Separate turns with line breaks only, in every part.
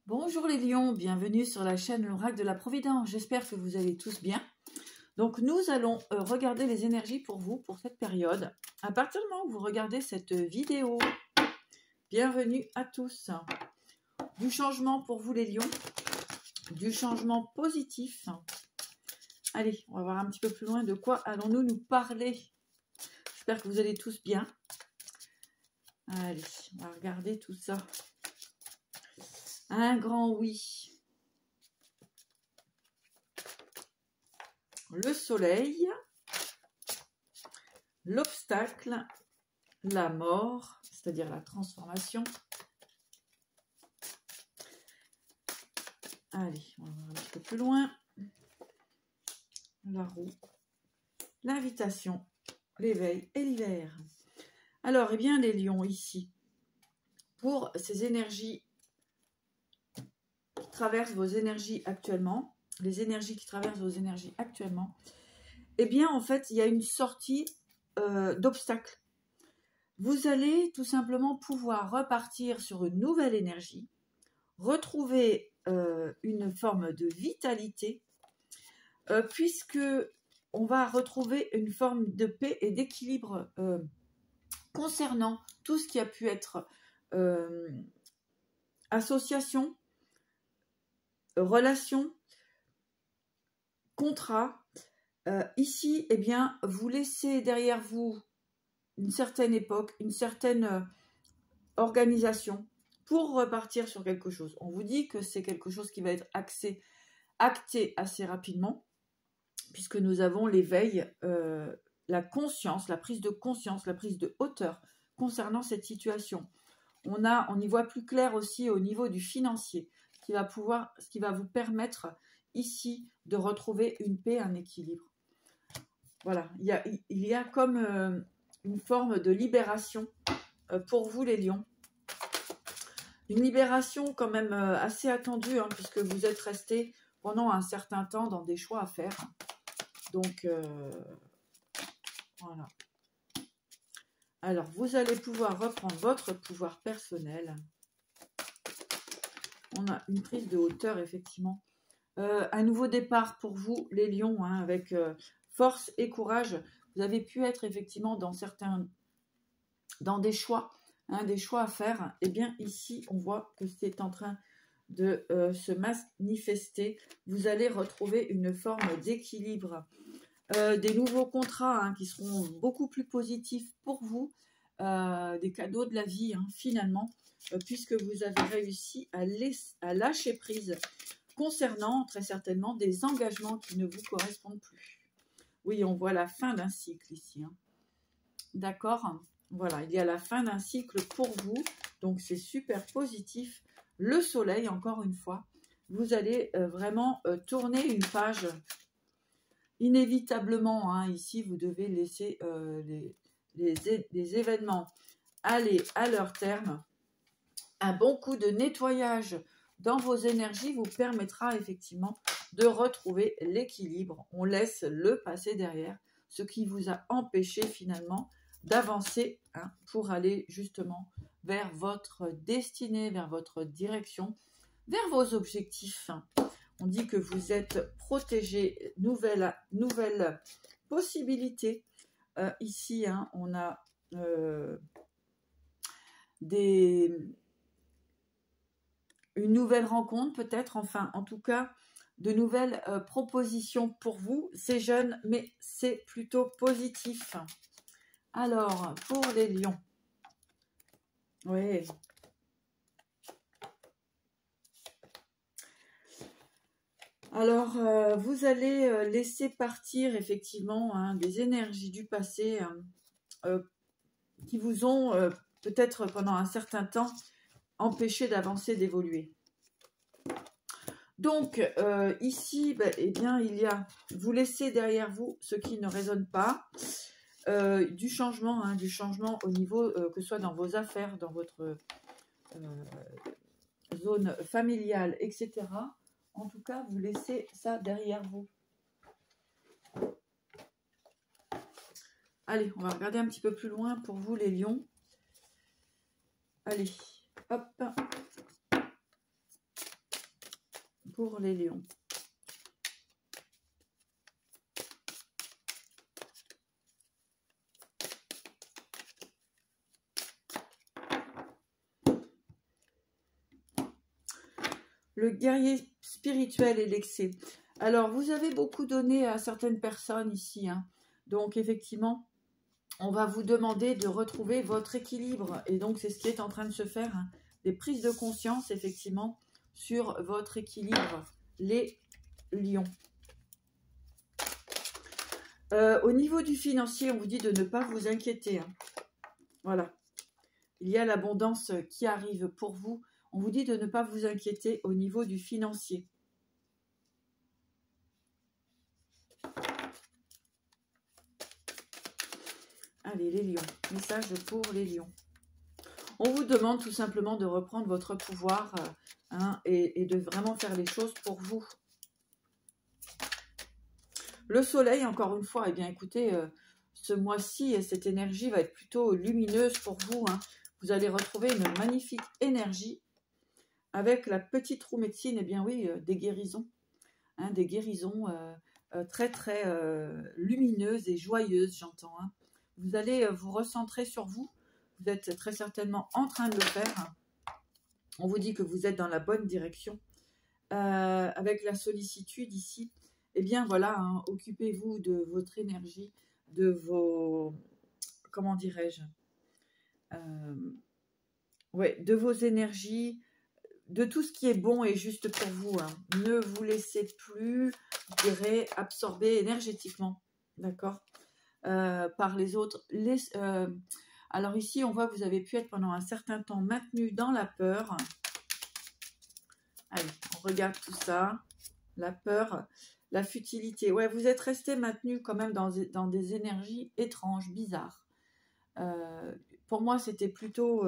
Bonjour les lions, bienvenue sur la chaîne L'Oracle de la Providence. J'espère que vous allez tous bien. Donc nous allons regarder les énergies pour vous pour cette période. À partir du moment où vous regardez cette vidéo, bienvenue à tous. Du changement pour vous les lions, du changement positif. Allez, on va voir un petit peu plus loin de quoi allons-nous nous parler. J'espère que vous allez tous bien. Allez, on va regarder tout ça. Un grand oui. Le soleil, l'obstacle, la mort, c'est-à-dire la transformation. Allez, on va voir un petit peu plus loin. La roue, l'invitation, l'éveil et l'hiver. Alors, eh bien, les lions ici, pour ces énergies qui traversent vos énergies actuellement, les énergies qui traversent vos énergies actuellement, eh bien, en fait, il y a une sortie d'obstacle. Vous allez tout simplement pouvoir repartir sur une nouvelle énergie, retrouver une forme de vitalité, puisque on va retrouver une forme de paix et d'équilibre concernant tout ce qui a pu être association, relation, contrat. Ici, eh bien, vous laissez derrière vous une certaine époque, une certaine organisation pour repartir sur quelque chose. On vous dit que c'est quelque chose qui va être acté assez rapidement, puisque nous avons l'éveil, la conscience, la prise de conscience, la prise de hauteur concernant cette situation. On y voit plus clair aussi au niveau du financier, ce qui va vous permettre ici de retrouver une paix, un équilibre. Voilà, il y a comme une forme de libération pour vous les lions. Une libération quand même assez attendue, hein, puisque vous êtes restés pendant un certain temps dans des choix à faire. Donc, voilà. Alors, vous allez pouvoir reprendre votre pouvoir personnel. On a une prise de hauteur, effectivement. Un nouveau départ pour vous, les lions, hein, avec force et courage. Vous avez pu être effectivement dans des choix, hein, des choix à faire. Et bien ici, on voit que c'est en train de se manifester. Vous allez retrouver une forme d'équilibre. Des nouveaux contrats, hein, qui seront beaucoup plus positifs pour vous. Des cadeaux de la vie, hein, finalement, puisque vous avez réussi à lâcher prise concernant très certainement des engagements qui ne vous correspondent plus. Oui, on voit la fin d'un cycle ici. Hein. D'accord ? Voilà, il y a la fin d'un cycle pour vous. Donc, c'est super positif. Le soleil, encore une fois, vous allez vraiment tourner une page. Inévitablement, hein, ici, vous devez laisser les événements aller à leur terme. Un bon coup de nettoyage dans vos énergies vous permettra effectivement de retrouver l'équilibre. On laisse le passé derrière, ce qui vous a empêché finalement d'avancer, hein, pour aller justement vers votre destinée, vers votre direction, vers vos objectifs. On dit que vous êtes protégé, nouvelle possibilité. Ici, hein, on a une nouvelle rencontre peut-être, enfin en tout cas de nouvelles propositions pour vous. C'est jeune mais c'est plutôt positif. Alors pour les lions, oui, alors vous allez laisser partir effectivement, hein, des énergies du passé, hein, qui vous ont peut-être pendant un certain temps empêché d'avancer, d'évoluer. Donc, ici, eh bien, vous laissez derrière vous ce qui ne résonne pas, du changement, hein, du changement au niveau, que ce soit dans vos affaires, dans votre zone familiale, etc. En tout cas, vous laissez ça derrière vous. Allez, on va regarder un petit peu plus loin pour vous, les lions. Allez, hop. pour les lions. Le guerrier spirituel et l'excès. Alors, vous avez beaucoup donné à certaines personnes ici, hein. Donc, effectivement, on va vous demander de retrouver votre équilibre. Et donc, c'est ce qui est en train de se faire, hein. Des prises de conscience, effectivement, sur votre équilibre, les lions. Au niveau du financier, on vous dit de ne pas vous inquiéter, hein. Voilà. Il y a l'abondance qui arrive pour vous. On vous dit de ne pas vous inquiéter au niveau du financier. Allez, les lions. Message pour les lions. On vous demande tout simplement de reprendre votre pouvoir, hein, et de vraiment faire les choses pour vous. Le soleil, encore une fois, eh bien écoutez, ce mois-ci, cette énergie va être plutôt lumineuse pour vous, hein. Vous allez retrouver une magnifique énergie avec la petite roue médecine, eh bien oui, des guérisons, hein, des guérisons très très lumineuses et joyeuses, j'entends, hein. Vous allez vous recentrer sur vous. Vous êtes très certainement en train de le faire. On vous dit que vous êtes dans la bonne direction. Avec la sollicitude ici, eh bien voilà, hein, occupez-vous de votre énergie, de vos, comment dirais-je, ouais, de vos énergies, de tout ce qui est bon et juste pour vous, hein. Ne vous laissez plus, je dirais, absorber énergétiquement, d'accord, par les autres. Alors ici, on voit que vous avez pu être pendant un certain temps maintenu dans la peur. Allez, on regarde tout ça. La peur, la futilité. Ouais, vous êtes resté maintenu quand même dans des énergies étranges, bizarres. Pour moi, c'était plutôt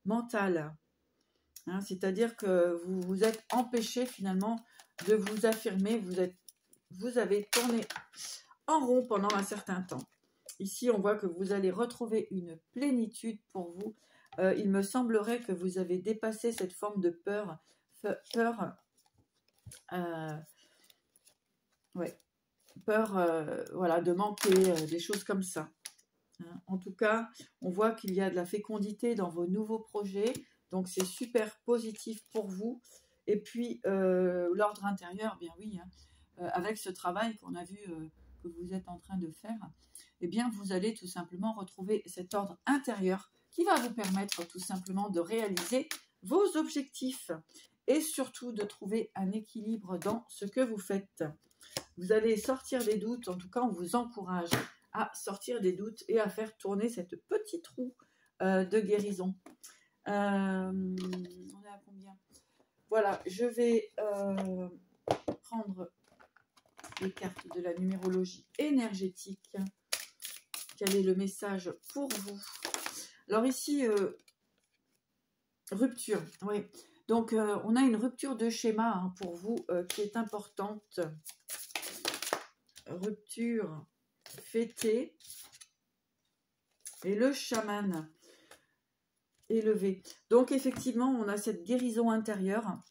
mental. Hein, c'est-à-dire que vous vous êtes empêché finalement de vous affirmer. Vous avez tourné en rond pendant un certain temps. Ici, on voit que vous allez retrouver une plénitude pour vous. Il me semblerait que vous avez dépassé cette forme de peur. Ouais, peur, voilà, de manquer, des choses comme ça. Hein. En tout cas, on voit qu'il y a de la fécondité dans vos nouveaux projets. Donc, c'est super positif pour vous. Et puis, l'ordre intérieur, bien oui, hein, avec ce travail qu'on a vu que vous êtes en train de faire, eh bien, vous allez tout simplement retrouver cet ordre intérieur qui va vous permettre tout simplement de réaliser vos objectifs et surtout de trouver un équilibre dans ce que vous faites. Vous allez sortir des doutes, en tout cas, on vous encourage à sortir des doutes et à faire tourner cette petite roue de guérison. On est à combien? Voilà, je vais prendre les cartes de la numérologie énergétique. Quel est le message pour vous? Alors ici, rupture, oui. Donc, on a une rupture de schéma, hein, pour vous qui est importante. Rupture fêtée. Et le chaman élevé. Donc, effectivement, on a cette guérison intérieure.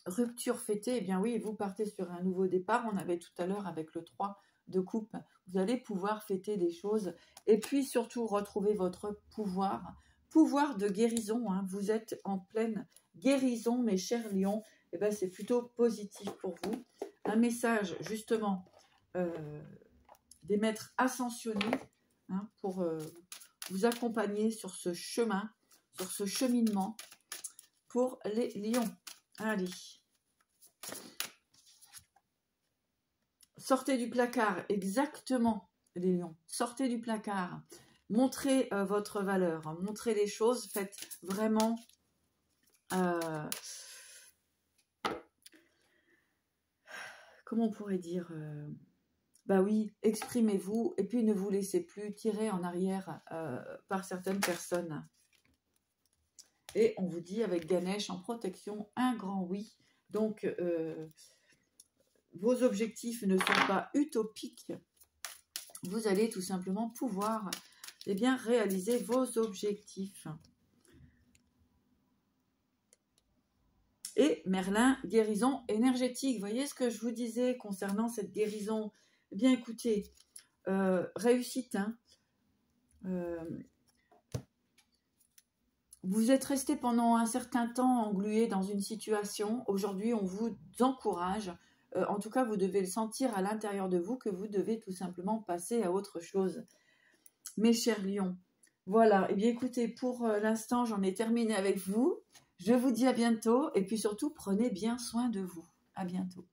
Rupture fêtée, eh bien oui, vous partez sur un nouveau départ. On avait tout à l'heure avec le 3 de coupe. Vous allez pouvoir fêter des choses. Et puis, surtout, retrouver votre pouvoir. Pouvoir de guérison, hein. Vous êtes en pleine guérison, mes chers lions. Eh bien, c'est plutôt positif pour vous. Un message, justement, des maîtres ascensionnés, hein, pour vous accompagner sur ce chemin, sur ce cheminement pour les lions. Allez. Sortez du placard, exactement, les lions. Sortez du placard. Montrez votre valeur, hein. Montrez les choses. Faites vraiment... comment on pourrait dire, bah oui, exprimez-vous et puis ne vous laissez plus tirer en arrière par certaines personnes. Et on vous dit avec Ganesh en protection, un grand oui. Donc, vos objectifs ne sont pas utopiques. Vous allez tout simplement pouvoir, eh bien, réaliser vos objectifs. Et Merlin, guérison énergétique. Vous voyez ce que je vous disais concernant cette guérison? Eh bien, écoutez, réussite. Hein. Vous êtes resté pendant un certain temps englué dans une situation. Aujourd'hui, on vous encourage. En tout cas, vous devez le sentir à l'intérieur de vous que vous devez tout simplement passer à autre chose. Mes chers lions, voilà. Eh bien, écoutez, pour l'instant, j'en ai terminé avec vous. Je vous dis à bientôt et puis surtout, prenez bien soin de vous. À bientôt.